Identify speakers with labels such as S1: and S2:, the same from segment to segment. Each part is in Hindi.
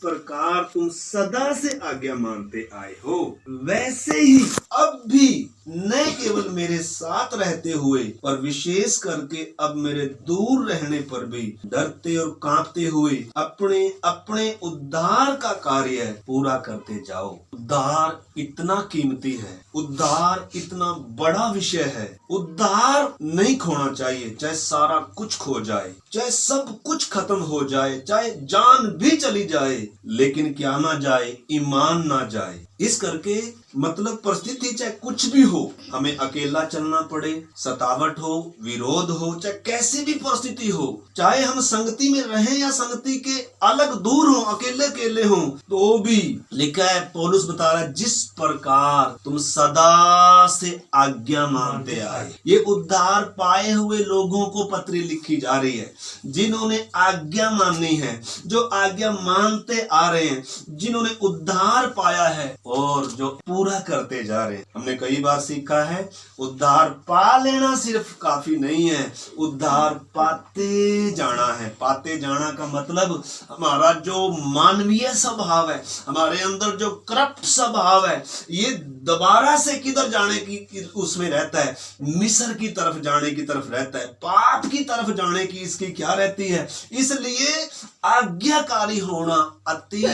S1: प्रकार तुम सदा से आज्ञा मानते आए हो, वैसे ही अब भी न केवल मेरे साथ रहते हुए पर विशेष करके अब मेरे दूर रहने पर भी डरते और कांपते हुए अपने अपने उद्धार का कार्य पूरा करते जाओ। उद्धार इतना कीमती है, उद्धार इतना बड़ा विषय है। उद्धार नहीं खोना चाहिए, चाहे सारा कुछ खो जाए, चाहे सब कुछ खत्म हो जाए, चाहे जान भी चली जाए, लेकिन क्या ना जाए, ईमान ना जाए। इस करके मतलब परिस्थिति चाहे कुछ भी हो, हमें अकेला चलना पड़े, सतावट हो, विरोध हो, चाहे कैसी भी परिस्थिति हो, चाहे हम संगति में रहें या संगति के अलग दूर हो, अकेले अकेले हो, तो भी लिखा है, पौलुस बता रहा है, जिस प्रकार तुम सदा से आज्ञा मानते आए। ये उद्धार पाए हुए लोगों को पत्री लिखी जा रही है, जिन्होंने आज्ञा मानी है, जो आज्ञा मानते आ रहे हैं, जिन्होंने उद्धार पाया है और जो पूरा करते जा रहे हैं। हमने कई बार सीखा है, उद्धार पा लेना सिर्फ काफी नहीं है, उद्धार पाते जाना है। पाते जाना का मतलब हमारा जो मानवीय स्वभाव है, हमारे अंदर जो करप्ट स्वभाव है, ये दोबारा से किधर जाने की उसमें रहता है, मिस्र की तरफ जाने की तरफ रहता है, पाप की तरफ जाने की इसकी क्या रहती है। इसलिए आज्ञाकारी होना अति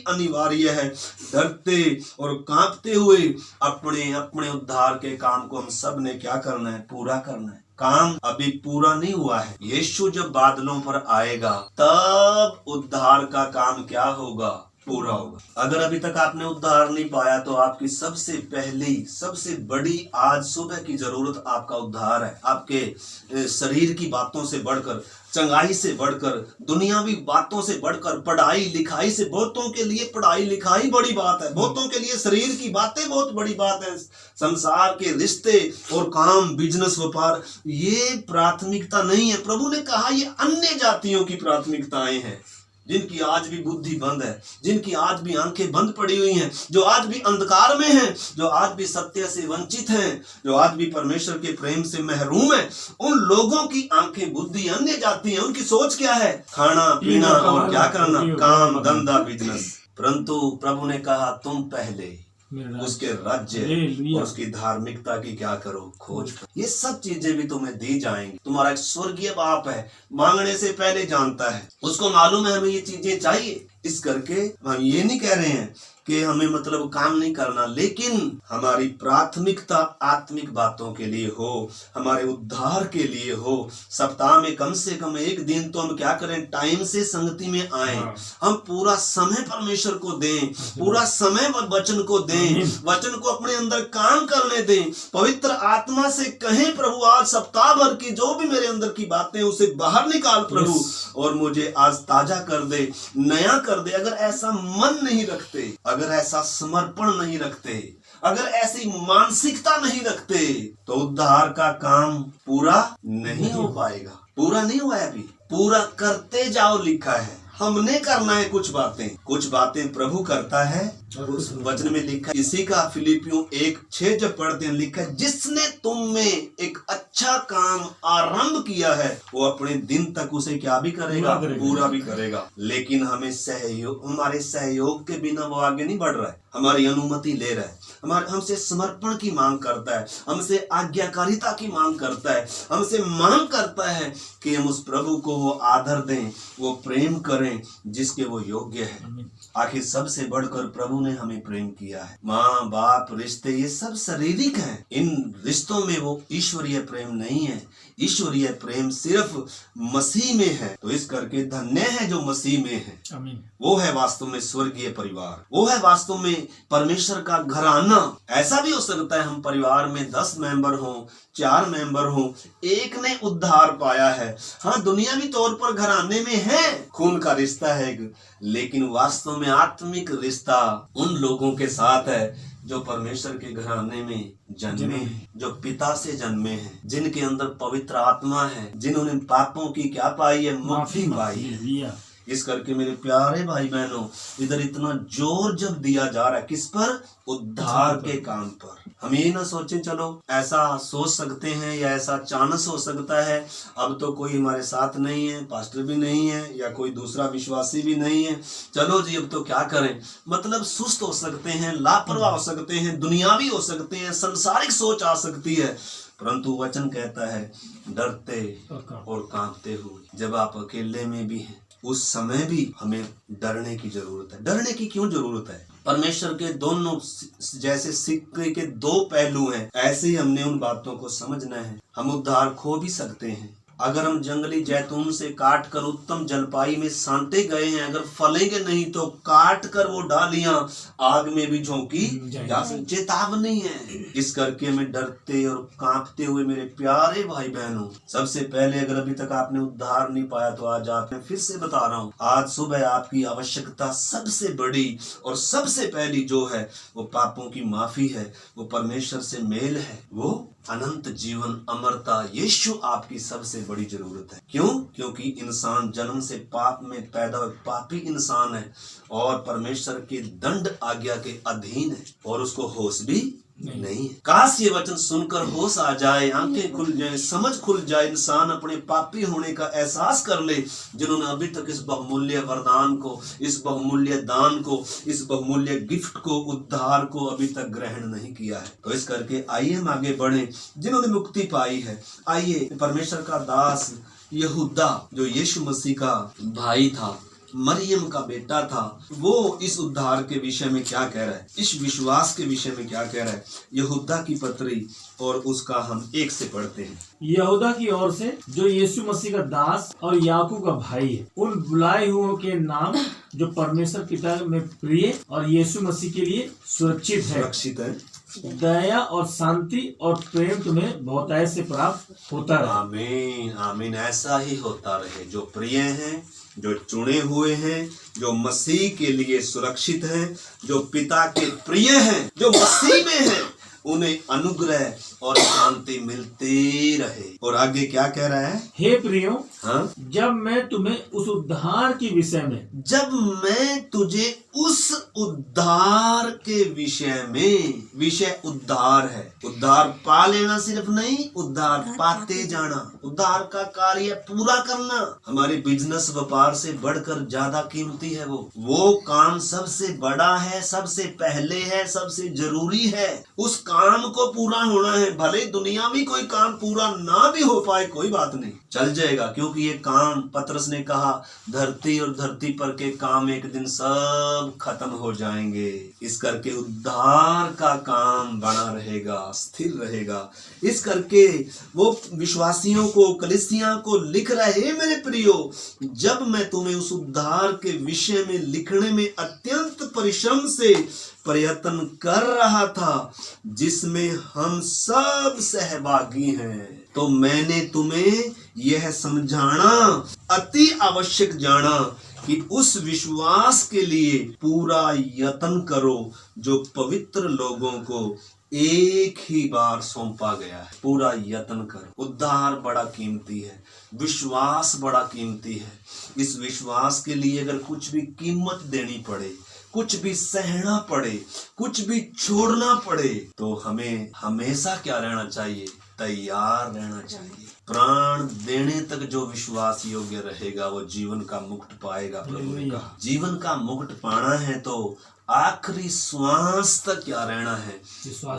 S1: अनिवार्य है। डरते और कांपते हुए अपने अपने उद्धार के काम को हम सब ने क्या करना है, पूरा करना है। काम अभी पूरा नहीं हुआ है। यीशु जब बादलों पर आएगा तब उद्धार का काम क्या होगा, पूरा होगा। अगर अभी तक आपने उद्धार नहीं पाया तो आपकी सबसे पहली सबसे बड़ी आज सुबह की जरूरत आपका उद्धार है। आपके शरीर की बातों से बढ़कर, चंगाई से बढ़कर, दुनियावी बातों से बढ़कर, पढ़ाई लिखाई से, बहुतों के लिए पढ़ाई लिखाई बड़ी बात है, बहुतों के लिए शरीर की बातें बहुत बड़ी बात है, संसार के रिश्ते और काम, बिजनेस, व्यापार, ये प्राथमिकता नहीं है। प्रभु ने कहा ये अन्य जातियों की प्राथमिकताएं हैं, जिनकी आज भी बुद्धि बंद है, जिनकी आज भी आंखें बंद पड़ी हुई हैं, जो आज भी अंधकार में हैं, जो आज भी सत्य से वंचित हैं, जो आज भी परमेश्वर के प्रेम से महरूम हैं। उन लोगों की आंखें, बुद्धि अन्य जाती है। उनकी सोच क्या है, खाना पीना और क्या करना, काम धंधा बिजनेस। परंतु प्रभु ने कहा तुम पहले उसके राज्य और उसकी धार्मिकता की क्या करो, खोज करो। ये सब चीजें भी तुम्हें दी जाएंगी। तुम्हारा एक स्वर्गीय बाप है, मांगने से पहले जानता है, उसको मालूम है हमें ये चीजें चाहिए। इस करके हम ये नहीं कह रहे हैं कि हमें मतलब काम नहीं करना, लेकिन हमारी प्राथमिकता आत्मिक बातों के लिए हो, हमारे उद्धार के लिए हो। सप्ताह में कम से कम एक दिन तो हम क्या करें, टाइम से संगति में आए, हम पूरा समय परमेश्वर को दें, पूरा समय वचन को दें, वचन को अपने अंदर काम करने दें। पवित्र आत्मा से कहें, प्रभु आज सप्ताह भर की जो भी मेरे अंदर की बातें उसे बाहर निकाल प्रभु, और मुझे आज ताजा कर दे, नया कर दे। अगर ऐसा मन नहीं रखते, अगर ऐसा समर्पण नहीं रखते, अगर ऐसी मानसिकता नहीं रखते, तो उद्धार का काम पूरा नहीं हो पाएगा। पूरा नहीं हुआ है अभी, पूरा करते जाओ लिखा है। हमने करना है कुछ बातें प्रभु करता है। उस वचन में लिखा, इसी का फिलिपियों 1:6 जब पढ़ते हैं, लिखा है, जिसने तुम में एक अच्छा काम आरंभ किया है वो अपने दिन तक उसे क्या भी करेगा, पूरा भी करेगा। लेकिन हमें हमारे सहयोग के बिना वो आगे नहीं बढ़ रहा है, हमारी अनुमति ले रहा है, हमसे समर्पण की मांग करता है, हमसे आज्ञाकारिता की मांग करता है, हमसे मांग करता है कि हम उस प्रभु को वो आदर दें, वो प्रेम करें जिसके वो योग्य है। आखिर सबसे बढ़कर प्रभु ने हमें प्रेम किया है। माँ बाप, रिश्ते, ये सब शारीरिक हैं। इन रिश्तों में वो ईश्वरीय प्रेम नहीं है। ईश्वरीय प्रेम सिर्फ मसीह में है। तो इस करके धन्य है जो मसीह में है। आमीन। वो है वास्तव में स्वर्गीय परिवार, वो है वास्तव में परमेश्वर का घराना। ऐसा भी हो सकता है हम परिवार में 10 मेंबर हों, 4 मेंबर हों, एक ने उद्धार पाया है। हाँ, दुनियावी तौर पर घराने में है, खून का रिश्ता है, लेकिन वास्तव में आत्मिक रिश्ता उन लोगों के साथ है जो परमेश्वर के घराने में जन्मे हैं, जो पिता से जन्मे हैं, जिनके अंदर पवित्र आत्मा है, जिन्होंने पापों की क्या पाई है, मुक्ति पाई है। इस करके मेरे प्यारे भाई बहनों, इधर इतना जोर जब दिया जा रहा है किस पर? उद्धार के काम पर। हम ये ना सोचें, चलो ऐसा सोच सकते हैं या ऐसा चांस हो सकता है अब तो कोई हमारे साथ नहीं है, पास्टर भी नहीं है या कोई दूसरा विश्वासी भी नहीं है, चलो जी अब तो क्या करें। मतलब सुस्त हो सकते हैं, लापरवाह हो सकते हैं, दुनियावी हो सकते हैं, संसारिक सोच आ सकती है, परंतु वचन कहता है डरते और कांपते हुए। जब आप अकेले में भी हैं उस समय भी हमें डरने की जरूरत है। डरने की क्यों जरूरत है? परमेश्वर के दोनों जैसे सिक्के के दो पहलू हैं, ऐसे ही हमने उन बातों को समझना है। हम उद्धार खो भी सकते हैं अगर हम जंगली जैतून से काट कर उत्तम जलपाई में सांते गए हैं, अगर फलेंगे नहीं तो काट कर वो डालियां आग में भी झोंकी जा सकती। चेतावनी है। इस करके हमें डरते और कांपते हुए मेरे प्यारे भाई बहनों, सबसे पहले अगर अभी तक आपने उद्धार नहीं पाया तो आज आपने फिर से बता रहा हूँ, आज सुबह आपकी आवश्यकता सबसे बड़ी और सबसे पहली जो है वो पापों की माफी है, वो परमेश्वर से मेल है, वो अनंत जीवन अमरता यीशु आपकी सबसे बड़ी जरूरत है। क्यों? क्योंकि इंसान जन्म से पाप में पैदा हुआ पापी इंसान है और परमेश्वर के दंड आज्ञा के अधीन है और उसको होश भी नहीं है। काश ये वचन सुनकर होश आ जाए, आंखें खुल जाए, समझ खुल जाए, इंसान अपने पापी होने का एहसास कर ले। जिन्होंने अभी तक इस बहुमूल्य वरदान को, इस बहुमूल्य दान को, इस बहुमूल्य गिफ्ट को, उद्धार को अभी तक ग्रहण नहीं किया है, तो इस करके आइए हम आगे बढ़े। जिन्होंने मुक्ति पाई है, आइए परमेश्वर का दास यहूदा जो यीशु मसीह का भाई था, मरियम का बेटा था, वो इस उद्धार के विषय में क्या कह रहा है, इस विश्वास के विषय में क्या कह रहा है। यहूदा की पत्री और उसका हम एक से पढ़ते हैं।
S2: यहूदा की ओर से जो यीशु मसीह का दास और याकूब का भाई है, उन बुलाए हुओं के नाम जो परमेश्वर पिता में प्रिय और यीशु मसीह के लिए सुरक्षित है। दया और शांति और प्रेम तुम्हें बहुतायत से प्राप्त होता रहे।
S1: आमीन आमीन। ऐसा ही होता रहे। जो प्रिय हैं, जो चुने हुए हैं, जो मसीह के लिए सुरक्षित हैं, जो पिता के प्रिय हैं, जो मसीह में हैं, उन्हें अनुग्रह और शांति मिलते रहे। और आगे क्या कह रहा है? हे
S2: प्रियो, हाँ? जब मैं तुम्हें उस उद्धार के विषय में,
S1: जब मैं तुझे उस उद्धार के विषय में, विषय उद्धार है, उद्धार पा लेना सिर्फ नहीं, उद्धार पाते जाना, उद्धार का कार्य पूरा करना हमारे बिजनेस व्यापार से बढ़कर ज्यादा कीमती है। वो काम सबसे बड़ा है, सबसे पहले है, सबसे जरूरी है। उस काम को पूरा होना है। भले दुनियावी कोई काम पूरा ना भी हो पाए, कोई बात नहीं, चल जाएगा, क्योंकि ये काम, पतरस ने कहा, धरती और धरती पर के काम एक दिन सब खत्म हो जाएंगे। इस करके उद्धार का काम बना रहेगा, स्थिर रहेगा। इस करके वो विश्वासियों को, कलीसिया को लिख रहे, मेरे प्रियो, जब मैं तुम्हें उस उद्धार के विषय में लिखने में अत्यंत परिश्रम से प्रयत्न कर रहा था, जिसमें हम सब सहभागी हैं, तो मैंने तुम्हें यह समझाना अति आवश्यक जाना कि उस विश्वास के लिए पूरा यत्न करो जो पवित्र लोगों को एक ही बार सौंपा गया है। पूरा यत्न करो। उद्धार बड़ा कीमती है, विश्वास बड़ा कीमती है। इस विश्वास के लिए अगर कुछ भी कीमत देनी पड़े, कुछ भी सहना पड़े, कुछ भी छोड़ना पड़े, तो हमें हमेशा क्या रहना चाहिए? तैयार रहना चाहिए। प्राण देने तक जो विश्वास योग्य रहेगा वो जीवन का मुकुट पाएगा। प्रभु ने कहा जीवन का मुकुट पाना है तो आखिरी श्वास तक क्या रहना है?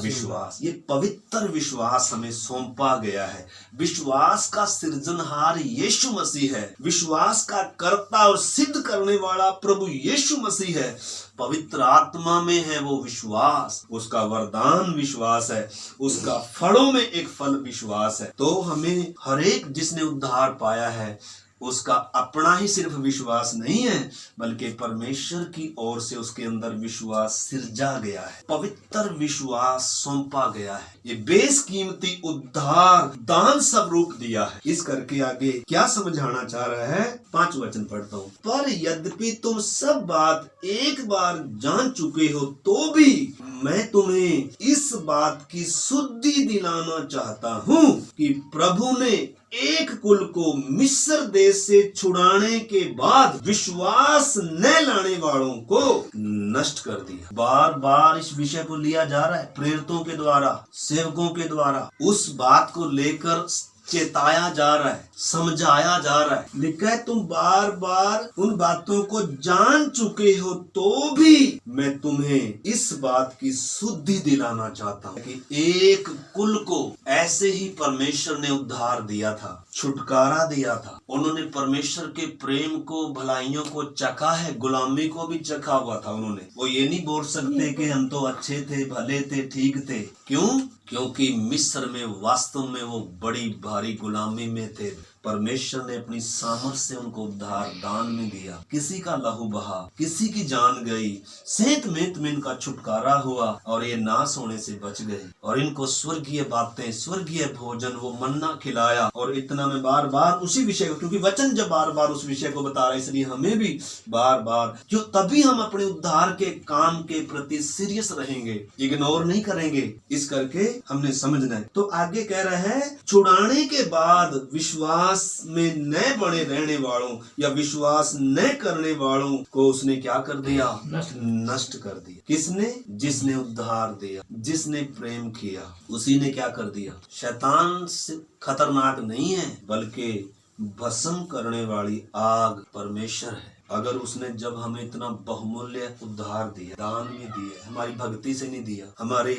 S1: विश्वास। ये पवित्र विश्वास हमें सौंपा गया है। विश्वास का सृजनहार यीशु मसीह है। विश्वास का कर्ता और सिद्ध करने वाला प्रभु यीशु मसीह है। पवित्र आत्मा में है वो विश्वास, उसका वरदान विश्वास है, उसका फलों में एक फल विश्वास है। तो हमें हर एक जिसने उद्धार पाया है उसका अपना ही सिर्फ विश्वास नहीं है, बल्कि परमेश्वर की ओर से उसके अंदर विश्वास सिरजा गया है, पवित्र विश्वास सौंपा गया है। ये बेसकीमती उद्धार दान स्वरूप दिया है। इस करके आगे क्या समझाना चाह रहा है? 5 वचन पढ़ता हूँ। पर यद्यपि तुम सब बात एक बार जान चुके हो, तो भी मैं तुम्हें इस बात की शुद्धि दिलाना चाहता हूँ कि प्रभु ने एक कुल को मिस्र देश से छुड़ाने के बाद विश्वास न लाने वालों को नष्ट कर दिया। बार बार इस विषय को लिया जा रहा है, प्रेरितों के द्वारा, सेवकों के द्वारा उस बात को लेकर चेताया जा रहा है, समझाया जा रहा है। लिखा है तुम बार बार उन बातों को जान चुके हो तो भी मैं तुम्हें इस बात की शुद्धि दिलाना चाहता हूँ कि एक कुल को ऐसे ही परमेश्वर ने उद्धार दिया था, छुटकारा दिया था। उन्होंने परमेश्वर के प्रेम को, भलाइयों को चखा है, गुलामी को भी चखा हुआ था उन्होंने। वो ये नहीं बोल सकते कि हम तो अच्छे थे, भले थे, ठीक थे। क्यों? क्योंकि मिस्र में वास्तव में वो बड़ी भारी गुलामी में थे। परमेश्वर ने अपनी सामर्थ से उनको उद्धार दान में दिया। किसी का लहू बहा, किसी की जान गई, सेंत मेंत में इनका छुटकारा हुआ और ये नाश होने से बच गए। और इनको स्वर्गीय बातें, स्वर्गीय भोजन, वो मन्ना खिलाया। और इतना मैं बार बार उसी विषय को, क्योंकि वचन जब बार बार उस विषय को बता रहा है, इसलिए हमें भी बार बार, क्यों, तभी हम अपने उद्धार के काम के प्रति सीरियस रहेंगे, इग्नोर नहीं करेंगे। इस करके हमने समझना है। तो आगे कह रहे हैं, छुड़ाने के बाद विश्वास में न बने रहने वालों या विश्वास न करने वालों को उसने क्या कर दिया? नष्ट कर दिया। किसने? जिसने उद्धार दिया, जिसने प्रेम किया, उसी ने क्या कर दिया? शैतान से खतरनाक नहीं है, बल्कि भस्म करने वाली आग परमेश्वर है। अगर उसने जब हमें इतना बहुमूल्य उद्धार दिया, दान में दिया, हमारी भक्ति से नहीं दिया, हमारी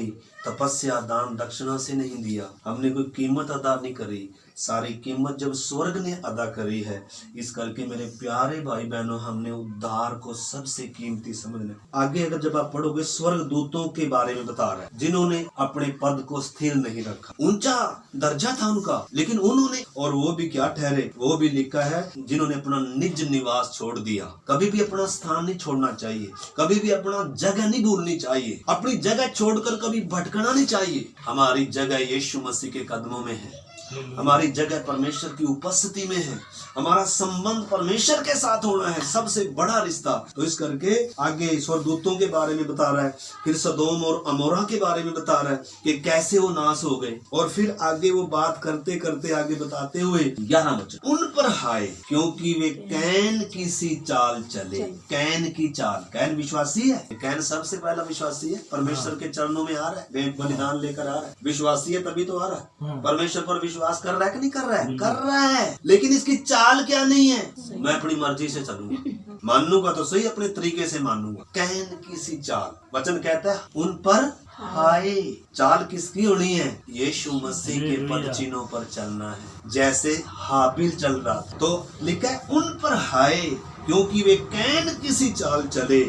S1: तपस्या, दान, दक्षिणा से नहीं दिया, हमने कोई कीमत अदा नहीं करी, सारी कीमत जब स्वर्ग ने अदा करी है। इस करके मेरे प्यारे भाई बहनों, हमने उद्धार को सबसे कीमती समझना। आगे अगर जब आप पढ़ोगे, स्वर्ग दूतों के बारे में बता रहा है, जिन्होंने अपने पद को स्थिर नहीं रखा। ऊंचा दर्जा था उनका, लेकिन उन्होंने, और वो भी क्या ठहरे, वो भी लिखा है, जिन्होंने अपना निज निवास छोड़ दिया। कभी भी अपना स्थान नहीं छोड़ना चाहिए, कभी भी अपना जगह नहीं भूलनी चाहिए, अपनी जगह छोड़कर कभी भटकना नहीं चाहिए। हमारी जगह यीशु मसीह के कदमों में है, हमारी जगह परमेश्वर की उपस्थिति में है, हमारा संबंध परमेश्वर के साथ होना है, सबसे बड़ा रिश्ता। तो इस करके आगे स्वर्गदूतों के बारे में बता रहा है, फिर सदोम और अमोरा के बारे में बता रहा है कि कैसे वो नाश हो गए। और फिर आगे वो बात करते करते आगे बताते हुए 11 वचन, उन पर हाय क्योंकि वे कैन की सी चाल चले। कैन की चाल, कैन विश्वासी है, कैन सबसे पहला विश्वासी है, परमेश्वर के चरणों में आ रहा है, भेंट बलिदान लेकर आ रहा है, विश्वासी है तभी तो आ रहा है। परमेश्वर पर विश्वास कर रहा है कि नहीं कर रहा है? कर रहा है, लेकिन इसकी चाल क्या नहीं है? मैं अपनी मर्जी से चलूंगा, मानूंगा तो सही, अपने तरीके से मानूंगा। कैन की सी चाल, वचन कहता है उन पर हाय। चाल किसकी होनी है? यीशु मसीह के पद चिन्हों पर चलना है, जैसे हाबिल चल रहा था। तो लिखा है उन पर हाय क्योंकि वे कैन किसी चाल चले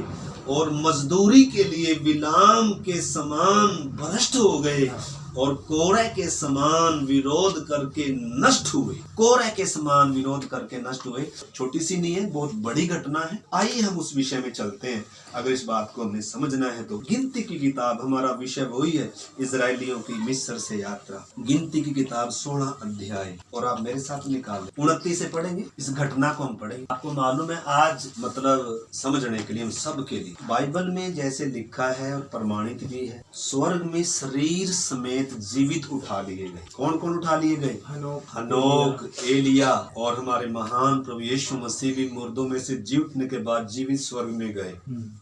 S1: और मजदूरी के लिए बिलाम के समान भ्रष्ट हो गए और कोरह के समान विरोध करके नष्ट हुए। कोरह के समान विरोध करके नष्ट हुए। छोटी सी नहीं है, बहुत बड़ी घटना है। आइए हम उस विषय में चलते हैं। अगर इस बात को हमें समझना है तो गिनती की किताब, हमारा विषय वही है, इजराइलियों की मिस्र से यात्रा। गिनती की किताब 16 अध्याय, और आप मेरे साथ निकाल 29 से पढ़ेंगे। इस घटना को हम पढ़ेंगे। आपको मालूम है, आज मतलब समझने के लिए, हम सब के लिए, बाइबल में जैसे लिखा है और प्रमाणित भी है, स्वर्ग में शरीर समेत जीवित उठा लिए गए। कौन कौन उठा लिए गए? हनोक, एलिया और हमारे महान प्रभु यीशु मसीह भी मुर्दों में से जी उठने के बाद जीवित स्वर्ग में गए।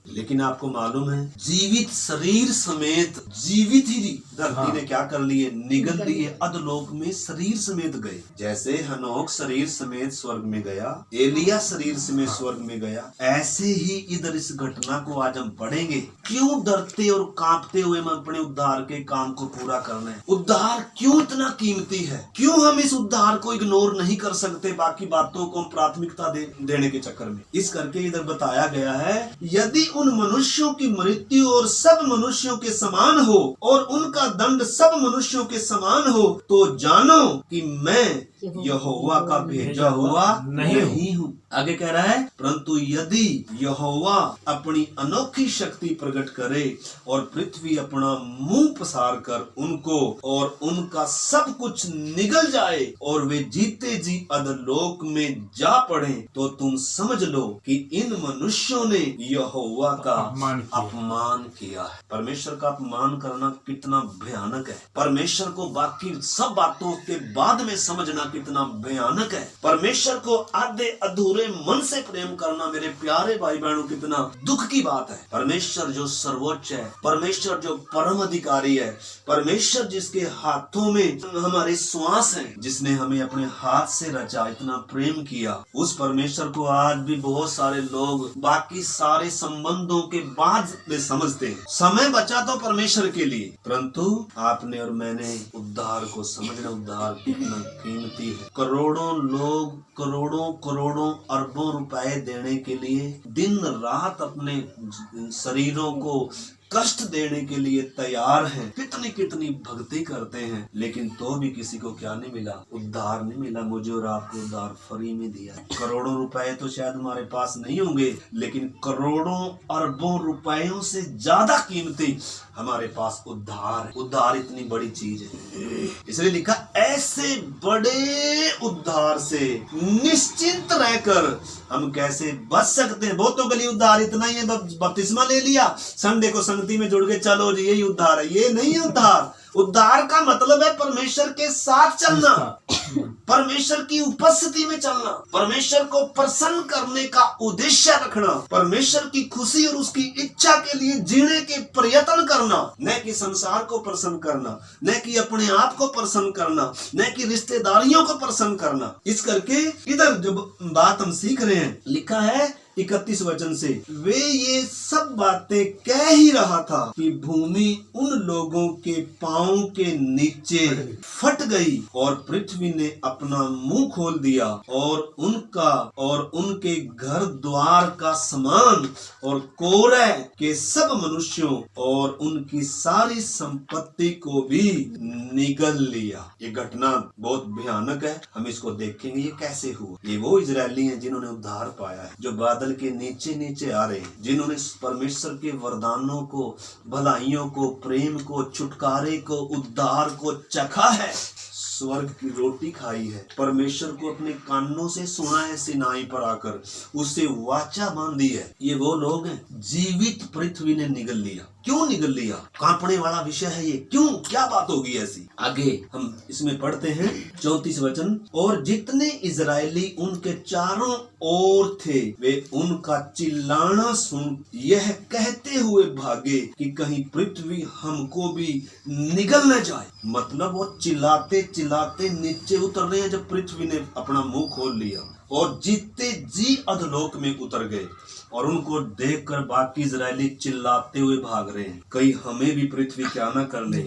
S1: लेकिन आपको मालूम है, जीवित शरीर समेत, जीवित ही धरती ने क्या कर लिए? निगल लिए, अधलोक में शरीर समेत गए। जैसे हनोक शरीर समेत स्वर्ग में गया, एलिया शरीर समेत स्वर्ग में गया, ऐसे ही इधर इस घटना को आज हम पढ़ेंगे। क्यों डरते और कांपते हुए हम अपने उद्धार के काम को पूरा करना है? उद्धार क्यों इतना कीमती है? क्यों हम इस उद्धार को इग्नोर नहीं कर सकते, बाकी बातों को हम प्राथमिकता देने के चक्कर में? इस करके इधर बताया गया है, यदि उन मनुष्यों की मृत्यु और सब मनुष्यों के समान हो और उनका दंड सब मनुष्यों के समान हो, तो जानो कि मैं यहोवा का भेजा हुआ नहीं हूँ। आगे कह रहा है, परंतु यदि यहोवा अपनी अनोखी शक्ति प्रकट करे और पृथ्वी अपना मुंह पसार कर उनको और उनका सब कुछ निगल जाए और वे जीते जी अधोलोक में जा पड़े, तो तुम समझ लो कि इन मनुष्यों ने यहोवा का अपमान किया है। परमेश्वर का अपमान करना कितना भयानक है। परमेश्वर को बाकी सब बातों के बाद में समझना कितना भयानक है। परमेश्वर को आधे अधूरे मन से प्रेम करना मेरे प्यारे भाई बहनों कितना दुख की बात है। परमेश्वर जो सर्वोच्च है, परमेश्वर जो परम अधिकारी है, परमेश्वर जिसके हाथों में हमारे श्वास है, जिसने हमें अपने हाथ से रचा, इतना प्रेम किया, उस परमेश्वर को आज भी बहुत सारे लोग बाकी सारे संबंधों के बाद में समझते हैं। समय बचा तो परमेश्वर के लिए, परंतु आपने और मैंने उद्धार को समझना, उद्धार कितना कीमती है। करोड़ों लोग करोड़ों अरबों रुपए देने के लिए दिन रात अपने शरीरों को कष्ट देने के लिए तैयार हैं, कितनी कितनी भक्ति करते हैं, लेकिन तो भी किसी को क्या नहीं मिला, उद्धार नहीं मिला। मुझे और आपको उद्धार फ्री में दिया। करोड़ों रुपए तो शायद हमारे पास नहीं होंगे, लेकिन करोड़ों अरबों रुपयों से ज्यादा कीमती हमारे पास उद्धार है। उद्धार इतनी बड़ी चीज है, इसलिए लिखा ऐसे बड़े उद्धार से निश्चिंत रहकर हम कैसे बच सकते हैं। बहुतों के लिए उद्धार इतना ही है, बपतिस्मा ले लिया, संडे को संगति में जुड़ के चलो जी यही उद्धार है। ये नहीं है उद्धार। उद्धार का मतलब है परमेश्वर के साथ चलना, परमेश्वर की उपस्थिति में चलना, परमेश्वर को प्रसन्न करने का उद्देश्य रखना, परमेश्वर की खुशी और उसकी इच्छा के लिए जीने के प्रयत्न करना, न कि संसार को प्रसन्न करना, न कि अपने आप को प्रसन्न करना, न कि रिश्तेदारियों को प्रसन्न करना। इस करके इधर जब बात हम सीख रहे हैं, लिखा है 31 वचन से, वे ये सब बातें कह ही रहा था कि भूमि उन लोगों के पांव के नीचे फट गई और पृथ्वी ने अपना मुंह खोल दिया और उनका और उनके घर द्वार का समान और कोरह के सब मनुष्यों और उनकी सारी संपत्ति को भी निगल लिया। ये घटना बहुत भयानक है, हम इसको देखेंगे ये कैसे हुआ। ये वो इजरायली हैं जिन्होंने उद्धार पाया है, जो बादल के नीचे नीचे आ रहे हैं, जिन्होंने परमेश्वर के वरदानों को, भलाइयों को, प्रेम को, छुटकारे को, उद्धार को चखा है, स्वर्ग की रोटी खाई है, परमेश्वर को अपने कानों से सुना है, सिनाई पर आकर उससे वाचा बांधी है। ये वो लोग हैं जीवित पृथ्वी ने निगल लिया। क्यों निगल लिया? कांपने वाला विषय है ये। क्यों, क्या बात होगी ऐसी? आगे हम इसमें पढ़ते हैं 34 वचन, और जितने इजरायली उनके चारों ओर थे वे उनका चिल्लाना सुन यह कहते हुए भागे कि कहीं पृथ्वी हमको भी निगल न जाए। मतलब वो चिल्लाते चिल्लाते नीचे उतर रहे हैं जब पृथ्वी ने अपना मुंह खोल लिया, और जीते जी अधोलोक में उतर गए। और उनको देखकर बाकी इजरायली चिल्लाते हुए भाग रहे हैं, कहीं हमें भी पृथ्वी क्या न कर ले,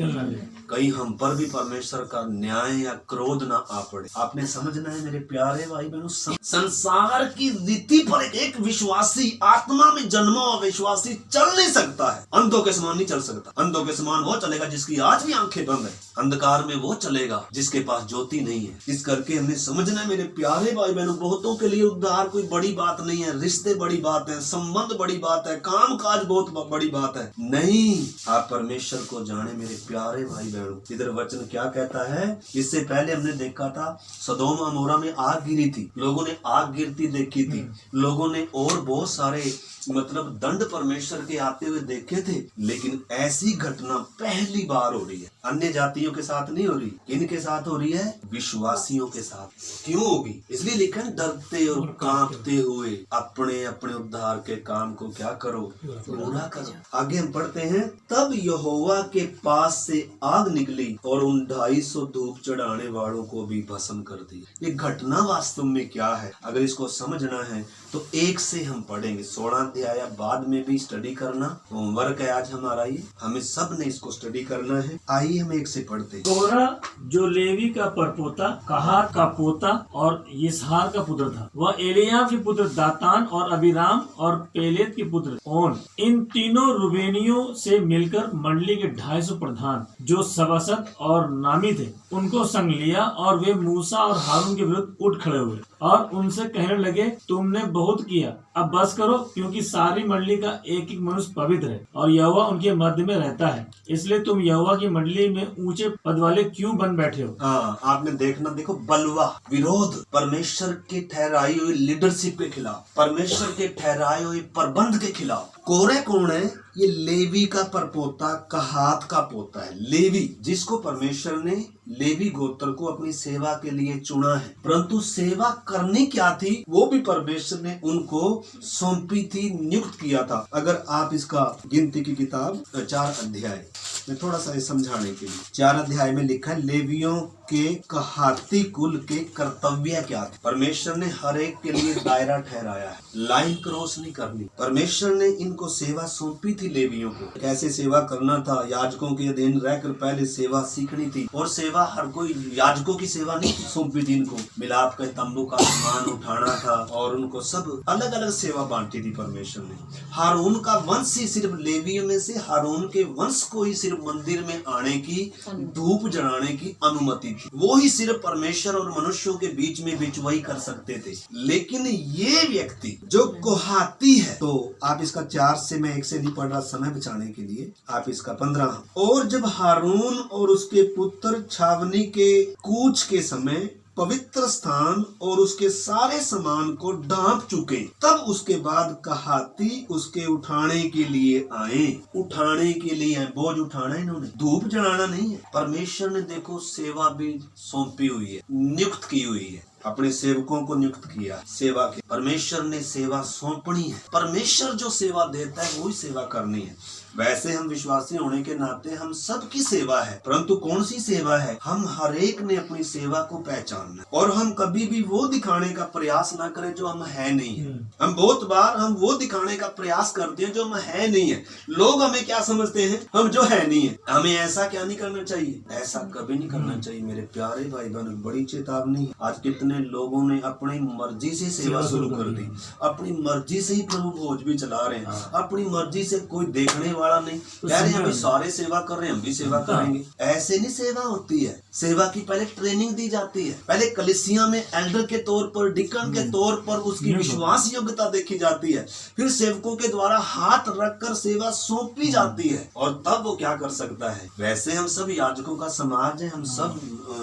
S1: कहीं हम पर भी परमेश्वर का न्याय या क्रोध ना आ पड़े। आपने समझना है मेरे प्यारे भाई बहनों, संसार की रीति पर एक विश्वासी, आत्मा में जन्मा हुआ विश्वासी चल नहीं सकता है। अंधों के समान नहीं चल सकता। अंधों के समान वो चलेगा जिसकी आज भी आंखें बंद है, अंधकार में वो चलेगा जिसके पास ज्योति नहीं है। इस करके हमने समझना है मेरे प्यारे भाई बहनों, बहुतों के लिए उद्धार कोई बड़ी बात नहीं है, रिश्ते बड़ी बात है, संबंध बड़ी बात है, काम काज बहुत बड़ी बात है। नहीं, आप परमेश्वर को जाने मेरे प्यारे भाई बहनों। इधर वचन क्या कहता है? इससे पहले हमने देखा था सदोम अमोरा में आग गिरी थी, लोगों ने आग गिरती देखी थी, लोगों ने और बहुत सारे मतलब दंड परमेश्वर के आते हुए देखे थे, लेकिन ऐसी घटना पहली बार हो रही है। अन्य जातियों के साथ नहीं हो रही, किनके साथ हो रही है? विश्वासियों के साथ। क्यों होगी? इसलिए लिखा है डरते और कांपते हुए अपने अपने उद्धार के काम को क्या करो, पूरा करो। आगे हम पढ़ते हैं, तब यहोवा के पास से आग निकली और उन 250 धूप चढ़ाने वालों को भी भस्म कर दी। ये घटना वास्तव में क्या है? अगर इसको समझना है तो एक से हम पढ़ेंगे। 16 अध्याय बाद में भी स्टडी करना, होमवर्क है आज हमारा, ये हमें सब ने इसको स्टडी करना है। आइए हम एक से पढ़ते हैं।
S2: कोरह जो लेवी का परपोता, कहात का पोता और यिसहार का पुत्र था, वह एलियाब के पुत्र दातान और अबीराम और पेलेत के पुत्र ओन, इन तीनों रूबेनियों से मिलकर मंडली के 250 प्रधान जो सभासद और नामी थे उनको संग लिया, और वे मूसा और हारून के विरुद्ध उठ खड़े हुए और उनसे कहने लगे, तुमने बहुत किया, अब बस करो, क्योंकि सारी मंडली का एक एक मनुष्य पवित्र है और यहोवा उनके मध्य में रहता है, इसलिए तुम यहोवा की मंडली में ऊंचे पद वाले क्यों बन बैठे हो।
S1: आपने देखना, देखो बलवा विरोध परमेश्वर के ठहराई हुई लीडरशिप के खिलाफ, परमेश्वर के ठहराए हुए प्रबंध के खिलाफ। कोरे कौन है? ये लेवी का परपोता, कहात का पोता है। लेवी जिसको परमेश्वर ने लेवी गोत्र को अपनी सेवा के लिए चुना है, परंतु सेवा करनी क्या थी वो भी परमेश्वर ने उनको सौंपी थी, नियुक्त किया था। अगर आप इसका गिनती की किताब 4 अध्याय में थोड़ा सा समझाने के लिए 4 अध्याय में लिखा है, लेवियों के कहाती कुल के कर्तव्य क्या थे। परमेश्वर ने हर एक के लिए दायरा ठहराया है, लाइन क्रॉस नहीं करनी। परमेश्वर ने इनको सेवा सौंपी थी। लेवियों को कैसे सेवा करना था, याजकों के अधीन रहकर पहले सेवा सीखनी थी। और सेवा हर कोई याजकों की सेवा नहीं सौंपी थी इनको, मिलाप के तंबू का सामान उठाना था और उनको सब अलग अलग सेवा बांटी थी परमेश्वर ने। हारून का वंश ही, सिर्फ लेवियों में से हारून के वंश को ही सिर्फ मंदिर में आने की, धूप जलाने की अनुमति थी। वो ही सिर्फ परमेश्वर और मनुष्यों के बीच में बिचवाई कर सकते थे। लेकिन ये व्यक्ति जो कोहाती है, तो आप इसका 4 से मैं 1 से नहीं पढ़ रहा समय बचाने के लिए, आप इसका 15। और जब हारून और उसके पुत्र छावनी के कूच के समय पवित्र स्थान और उसके सारे सामान को ढांप चुके, तब उसके बाद कहाती उसके उठाने के लिए आए। उठाने के लिए आए, बोझ उठाना इन्होंने, धूप जलाना नहीं है। परमेश्वर ने देखो सेवा भी सौंपी हुई है, नियुक्त की हुई है, अपने सेवकों को नियुक्त किया सेवा के। परमेश्वर ने सेवा सौंपनी है। परमेश्वर जो सेवा देता है वही सेवा करनी है। वैसे हम विश्वासी होने के नाते हम सबकी सेवा है, परंतु कौन सी सेवा है? हम हर एक ने अपनी सेवा को पहचानना, और हम कभी भी वो दिखाने का प्रयास ना करें जो हम है नहीं है। हम बहुत बार हम वो दिखाने का प्रयास करते हैं जो हम है नहीं है। लोग हमें क्या समझते हैं? हम जो है नहीं है। हमें ऐसा क्या नहीं करना चाहिए? ऐसा कभी नहीं करना चाहिए मेरे प्यारे भाई बहन। बड़ी चेतावनी। आज कितने लोगों ने अपनी मर्जी से सेवा शुरू कर दी, अपनी मर्जी से ही प्रभु भोज भी चला रहे हैं, अपनी मर्जी से कोई देखने वाला नहीं, कह रहे हैं हम सारे सेवा कर रहे हैं, हम भी सेवा करेंगे। ऐसे नहीं सेवा होती है। सेवा की पहले ट्रेनिंग दी जाती है, पहले कलीसिया में एल्डर के तौर पर, डिकन के तौर पर उसकी विश्वास योग्यता देखी जाती है, फिर सेवकों के द्वारा हाथ रखकर सेवा सौंपी जाती है, और तब वो क्या कर सकता है। वैसे हम सब याजकों का समाज है, हम सब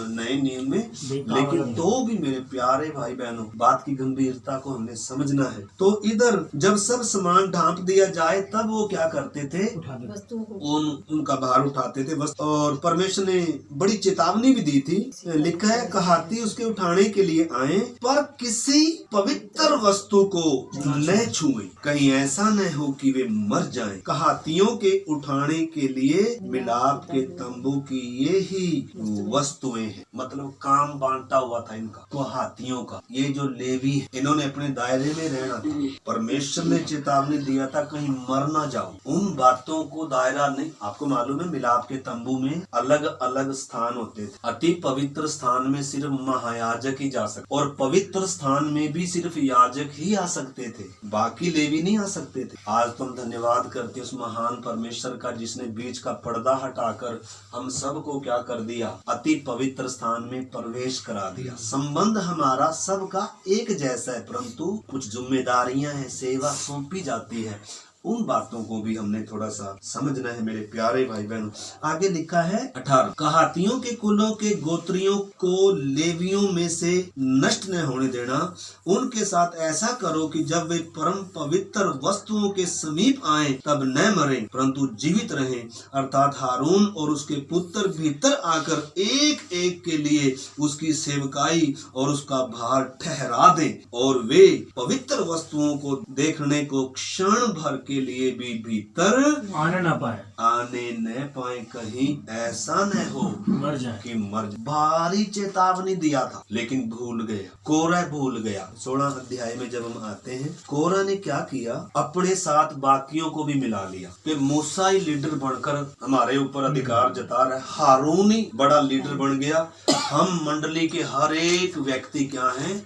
S1: नए नियम में, लेकिन तो भी मेरे प्यारे भाई बहनों बात की गंभीरता को हमने समझना है। तो इधर जब सब सामान ढांप दिया जाए तब वो क्या करते थे? उनका भार उठाते थे। और परमेश्वर ने बड़ी चेतावनी भी दी थी, लिखा है कहाती उसके उठाने के लिए आए, पर किसी पवित्र वस्तु को न छुए, कहीं ऐसा न हो कि वे मर जाएं। कहातियों के उठाने के लिए मिलाप के तंबू की ये ही वस्तुएं हैं। मतलब काम बांटा हुआ था इनका, कहातियों का। ये जो लेवी है, इन्होंने अपने दायरे में रहना था। परमेश्वर ने चेतावनी दिया था कहीं मर ना जाओ। उन बातों को दायरा नहीं। आपको मालूम है मिलाप के तंबू में अलग अलग स्थान होते थे। अति पवित्र स्थान में सिर्फ महायाजक ही जा सकते, और पवित्र स्थान में भी सिर्फ याजक ही आ सकते थे, बाकी लेवी नहीं आ सकते थे। आज तो हम धन्यवाद करते उस महान परमेश्वर का जिसने बीच का पर्दा हटाकर हम सबको क्या कर दिया? अति पवित्र स्थान में प्रवेश करा दिया। संबंध हमारा सबका एक जैसा है, परंतु कुछ जिम्मेदारियां हैं, सेवा सौंपी जाती है। उन बातों को भी हमने थोड़ा सा समझना है मेरे प्यारे भाई बहनों। आगे लिखा है 18, कहातियों के कुलों के गोत्रियों को लेवियों में से नष्ट न होने देना। उनके साथ ऐसा करो कि जब वे परम पवित्र वस्तुओं के समीप आए तब न मरें, परंतु जीवित रहें। अर्थात हारून और उसके पुत्र भीतर आकर एक एक के लिए उसकी सेवकाई और उसका भार ठहरा दें, और वे पवित्र वस्तुओं को देखने को क्षण भर के लिए भी भीतर
S2: आने न पाए, कहीं ऐसा न हो मर जाए कि मर जाए।
S1: भारी चेतावनी दिया था लेकिन भूल गया, कोरह भूल गया। 16 अध्याय में जब हम आते हैं, कोरह ने क्या किया? अपने साथ बाकियों को भी मिला लिया कि मूसा ही लीडर बनकर हमारे ऊपर अधिकार जता रहा है, हारून ही बड़ा लीडर बन गया। हम मंडली के हर एक व्यक्ति क्या हैं?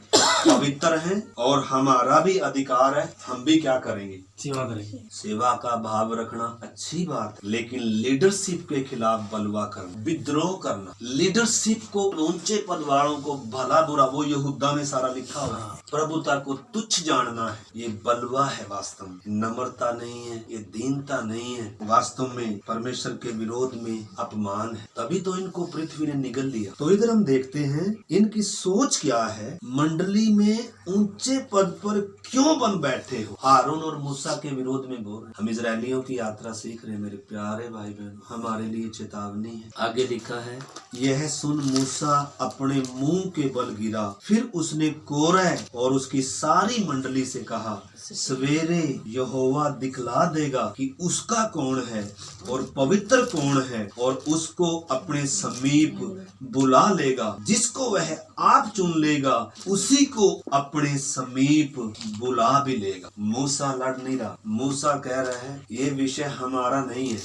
S1: पवित्र हैं, और हमारा भी अधिकार है, हम भी क्या करेंगे?
S2: सेवा करेंगे।
S1: सेवा का भाव रखना अच्छी बात है, लेकिन लीडरशिप के खिलाफ बलवा करना, विद्रोह करना, लीडरशिप को, ऊंचे पद वालों को भला बुरा, वो यहूदा में सारा लिखा हुआ है, प्रभुता को तुच्छ जानना है, ये बलवा है। वास्तव में नम्रता नहीं है, ये दीनता नहीं है, वास्तव में परमेश्वर के विरोध में अपमान है। तभी तो इनको पृथ्वी ने निगल लिया। तो इधर हम देखते हैं इनकी सोच क्या है। मंडली में ऊंचे पद पर क्यों बन बैठे हो? हारून और मूसा के विरोध में बोल रहे। हम इजरायलियों की यात्रा सीख रहे हैं मेरे प्यारे भाई बहन, हमारे लिए चेतावनी है। आगे लिखा है, यह सुन मूसा अपने मुंह के बल गिरा, फिर उसने कोरह और उसकी सारी मंडली से कहा, सवेरे यहोवा दिखला देगा कि उसका कौन है और पवित्र कौन है, और उसको अपने समीप बुला लेगा। जिसको वह आप चुन लेगा उसी को अपने समीप बुला भी लेगा। मूसा लड़ नहीं रहा। मूसा कह रहा है ये विषय हमारा नहीं है,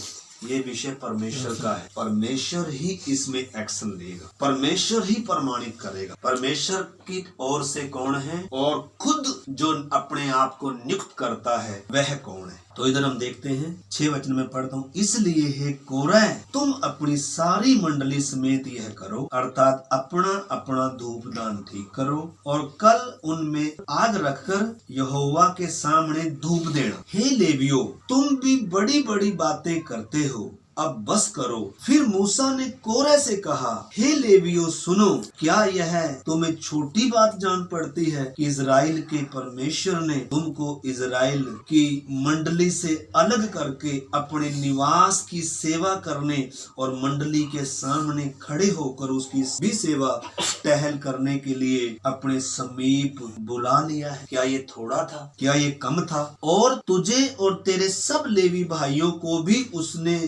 S1: ये विषय परमेश्वर का है। परमेश्वर ही इसमें एक्शन लेगा, परमेश्वर ही प्रमाणित करेगा। परमेश्वर की ओर से कौन है और खुद जो अपने आप को नियुक्त करता है वह कौन है। तो इधर हम देखते हैं 6 वचन में पढ़ता हूँ, इसलिए हे कोरह, तुम अपनी सारी मंडली समेत यह करो, अर्थात अपना अपना धूप दान ठीक करो, और कल उनमें आग रखकर यहोवा के सामने धूप देना। हे लेवियो, तुम भी बड़ी बड़ी बातें करते हो, अब बस करो। फिर मूसा ने कोरह से कहा, हे लेवियो सुनो, क्या यह तुम्हें छोटी बात जान पड़ती है कि इजराइल के परमेश्वर ने तुमको इजराइल की मंडली से अलग करके अपने निवास की सेवा करने और मंडली के सामने खड़े होकर उसकी भी सेवा टहल करने के लिए अपने समीप बुला लिया है? क्या ये थोड़ा था? क्या ये कम था? और तुझे और तेरे सब लेवी भाइयों को भी उसने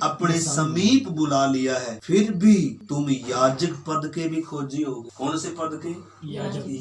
S1: अपने समीप बुला लिया है। फिर भी तुम याजक पद के भी खोजी होगे। कौन से पद के?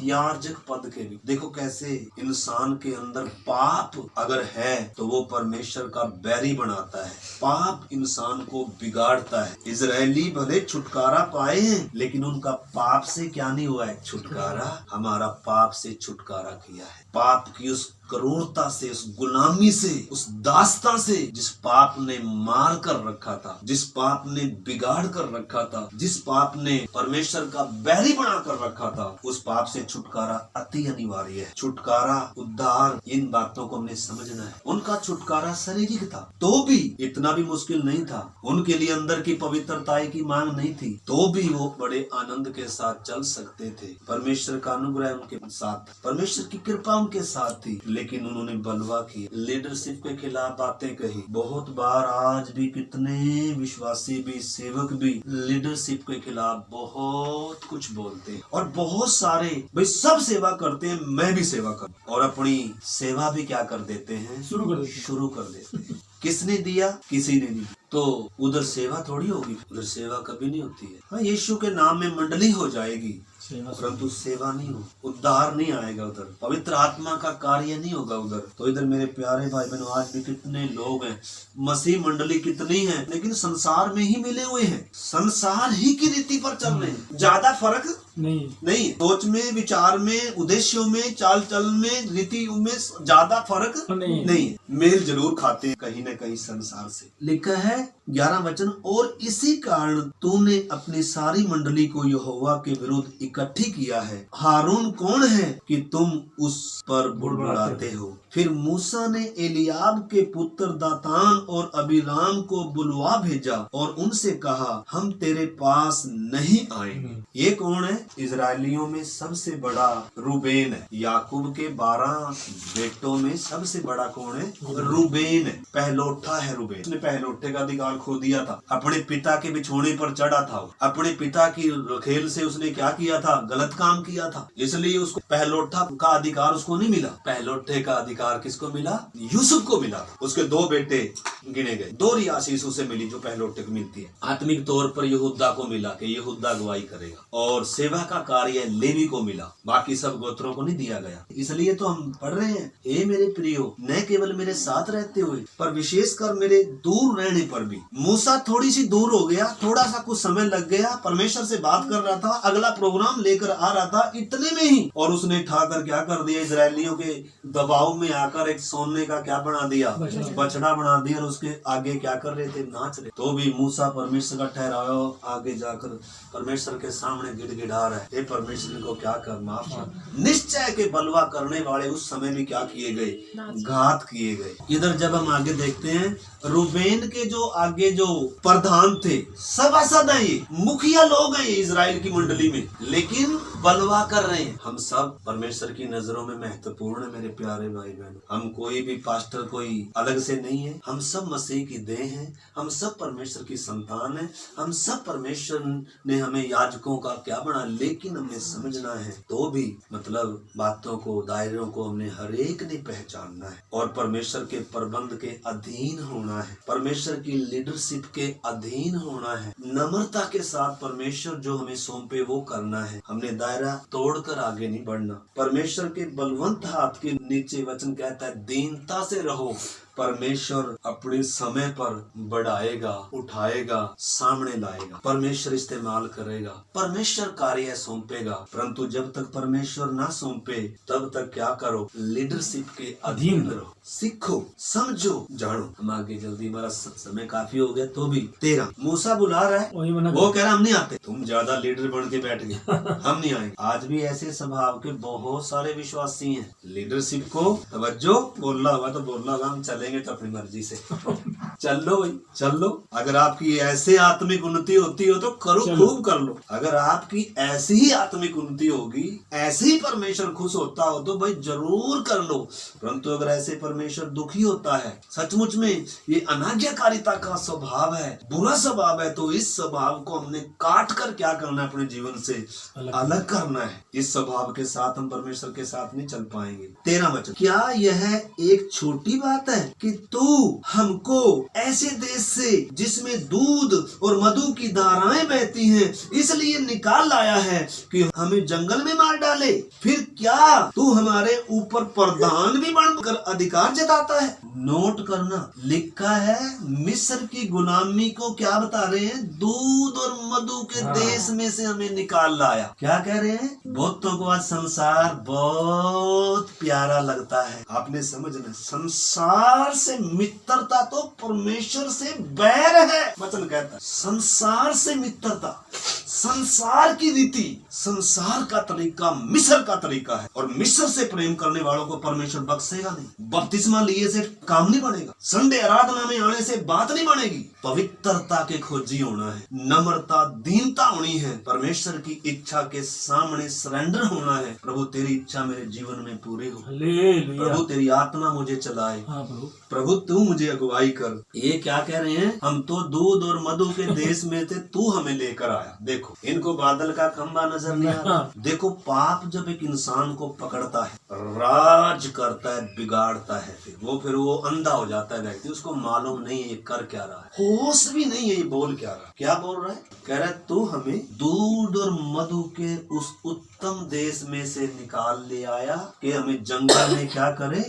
S1: याजक पद के भी। देखो कैसे इंसान के अंदर पाप अगर है तो वो परमेश्वर का बैरी बनाता है। पाप इंसान को बिगाड़ता है। इजरायली भले छुटकारा पाए हैं, लेकिन उनका पाप से क्या नहीं हुआ है? छुटकारा। हमारा पाप से छुटकारा किया है। पाप की उस क्रूरता से, उस गुलामी से, उस दास्ता से जिस पाप ने मार कर रखा था, जिस पाप ने बिगाड़ कर रखा था, जिस पाप ने परमेश्वर का बैरी बना कर रखा था, उस पाप से छुटकारा अति अनिवार्य है। छुटकारा, उद्धार, इन बातों को हमने समझना है। उनका छुटकारा शारीरिक था, तो भी इतना भी मुश्किल नहीं था। उनके लिए अंदर की पवित्रता की मांग नहीं थी, तो भी वो बड़े आनंद के साथ चल सकते थे। परमेश्वर का अनुग्रह उनके साथ, परमेश्वर की कृपा उनके साथ थी, लेकिन उन्होंने बलवा किया, लीडरशिप के खिलाफ बातें कही। बहुत बार आज भी कितने विश्वासी भी, सेवक भी लीडरशिप के खिलाफ बहुत कुछ बोलते हैं, और बहुत सारे भाई सब सेवा करते हैं, मैं भी सेवा कर, और अपनी सेवा भी क्या कर देते हैं? शुरू कर देते हैं। किसने दिया? किसी ने नहीं। तो उधर सेवा थोड़ी होगी, उधर सेवा कभी नहीं होती है। हाँ, यीशु के नाम में मंडली हो जाएगी, परंतु सेवा नहीं हो, उद्धार नहीं आएगा उधर, पवित्र आत्मा का कार्य नहीं होगा उधर। तो इधर मेरे प्यारे भाई बहनों, आज भी कितने लोग हैं, मसीह मंडली कितनी है, लेकिन संसार में ही मिले हुए हैं, संसार ही की रीति पर चल रहे हैं। ज्यादा फर्क नहीं, सोच में, विचार में, उद्देश्यों में, चाल चलन में, रीति में ज्यादा फर्क नहीं। मेल जरूर खाते हैं कहीं न कहीं संसार से। लिखा है 11 वचन, और इसी कारण तूने अपनी सारी मंडली को यहोवा के विरुद्ध इकट्ठी किया है। हारून कौन है कि तुम उस पर बुड़बुड़ाते हो? फिर मूसा ने एलियाब के पुत्र दातान और अबीराम को बुलवा भेजा और उनसे कहा, हम तेरे पास नहीं आएंगे। ये कौन है? इजरायलियों में सबसे बड़ा रूबेन है। याकूब के 12 बेटों में सबसे बड़ा कौन है? रूबेन है। पहलोठा है रूबेन। उसने पहलोठे का अधिकार खो दिया था, अपने पिता के बिछोने पर चढ़ा था, अपने पिता की रखेल से उसने क्या किया था? गलत काम किया था, इसलिए उसको पहलोठा का अधिकार उसको नहीं मिला। पहलोठे का अधिकार किसको मिला? यूसुफ को मिला। उसके 2 बेटे गिने गए। 2 रियासत यीशु से मिली जो पहलोटक मिलती है। आत्मिक तौर पर यहूदा को मिला कि यहूदा अगुवाई करेगा, और सेवा का कार्य लेवी को मिला, बाकी सब गोत्रों को नहीं दिया गया। इसलिए तो हम पढ़ रहे हैं, हे मेरे प्रियो, न केवल मेरे साथ रहते हुए पर विशेषकर मेरे दूर रहने पर भी। मूसा थोड़ी सी दूर हो गया, थोड़ा सा कुछ समय लग गया, परमेश्वर से बात कर रहा था, अगला प्रोग्राम लेकर आ रहा था, इतने में ही और उसने ठाकर क्या कर दिया, इजरायलियों के दबाव में आकर एक सोने का क्या बना दिया, बछड़ा बना दिया, और उसके आगे क्या कर रहे थे, नाच रहे। तो भी मूसा परमेश्वर का ठहराया आगे जाकर परमेश्वर के सामने गिड़गिड़ा रहा है, हे परमेश्वर को क्या कर, माफ कर। निश्चय के बलवा करने वाले उस समय भी क्या किए गए, घात किए गए। इधर जब हम आगे देखते हैं, रूबेन के जो आगे जो प्रधान थे, सभासद हैं, ये मुखिया लोग हैं, ये इजराइल की मंडली में, लेकिन बलवा कर रहे हैं। हम सब परमेश्वर की नजरों में महत्वपूर्ण है मेरे प्यारे भाई बहन। हम कोई भी पास्टर कोई अलग से नहीं है, हम सब मसीह की देह हैं, हम सब परमेश्वर की संतान है, हम सब परमेश्वर ने हमें याजकों का क्या बना, लेकिन हमें समझना है तो भी मतलब बातों को, दायरों को हमने हर एक ने पहचानना है और परमेश्वर के प्रबंध के अधीन होना है, परमेश्वर की लीडरशिप के अधीन होना है। नम्रता के साथ परमेश्वर जो हमें सौंपे वो करना है। हमने दायरा तोड़कर आगे नहीं बढ़ना। परमेश्वर के बलवंत हाथ के नीचे वचन कहता है, दीनता से रहो, परमेश्वर अपने समय पर बढ़ाएगा, उठाएगा, सामने लाएगा, परमेश्वर इस्तेमाल करेगा, परमेश्वर कार्य सौंपेगा। परंतु जब तक परमेश्वर ना सौंपे तब तक क्या करो, लीडरशिप के अधीन रहो, सीखो, समझो, जानो। हम आगे जल्दी, हमारा समय काफी हो गया। तो भी 13 मूसा बुला रहा है, वो कह रहा हम नहीं आते, तुम ज्यादा लीडर बन के बैठ गए, हम नहीं आएंगे। आज भी ऐसे स्वभाव के बहुत सारे विश्वासी हैं, लीडरशिप को तवज्जो, बोलना हुआ तो बोलना होगा, हम चलेंगे तो अपनी मर्जी से चल लो भाई, चल लो। अगर आपकी ऐसे आत्मिक उन्नति होती हो तो करो, खूब कर लो। अगर आपकी ऐसी ही आत्मिक उन्नति होगी, ऐसे ही परमेश्वर खुश होता हो तो भाई जरूर कर लो। परंतु अगर ऐसे परमेश्वर दुखी होता है, सचमुच में ये अनाज्ञाकारिता का स्वभाव है, बुरा स्वभाव है, तो इस स्वभाव को हमने काट कर क्या करना है, अपने जीवन से अलग करना है। इस स्वभाव के साथ हम परमेश्वर के साथ नहीं चल पाएंगे। 13 वचन, क्या यह एक छोटी बात है कि तू हमको ऐसे देश से जिसमें दूध और मधु की धाराएं बहती हैं इसलिए निकाल लाया है कि हमें जंगल में मार डाले? फिर क्या तू हमारे ऊपर प्रधान भी बनकर अधिकार जताता है? नोट करना, लिखा है मिस्र की गुलामी को क्या बता रहे हैं, दूध और मधु के देश में से हमें निकाल लाया। क्या कह रहे हैं, बहुतों को आज संसार बहुत प्यारा लगता है। आपने समझना, संसार से मित्रता तो परमेश्वर से बैर है। वचन कहता है संसार से मित्रता, संसार की रीति, संसार का तरीका मिस्र का तरीका है, और मिस्र से प्रेम करने वालों को परमेश्वर बख्शेगा नहीं। बपतिस्मा लिए से काम नहीं बनेगा, संडे आराधना में आने से बात नहीं बनेगी। पवित्रता के खोजी होना है, नम्रता, दीनता होनी है, परमेश्वर की इच्छा के सामने सरेंडर होना है। प्रभु तेरी इच्छा मेरे जीवन में पूरी हो, प्रभु तेरी आत्मा मुझे चलाए, प्रभु तू मुझे अगुवाई कर। ये क्या कह रहे हैं, हम तो दूध और मधु के देश में थे, तू हमें लेकर आया। देखो इनको बादल का खंबा नजर नहीं आ रहा। देखो पाप जब एक इंसान को पकड़ता है, राज करता है, बिगाड़ता है, फिर वो अंधा हो जाता है व्यक्ति, उसको मालूम नहीं है ये कर क्या रहा है, होश भी नहीं है ये बोल क्या रहा है। क्या बोल रहा है, कह रहा है तू हमें दूध और मधु के उस उत्तम देश में से निकाल ले आया कि हमें जंगल में क्या करे,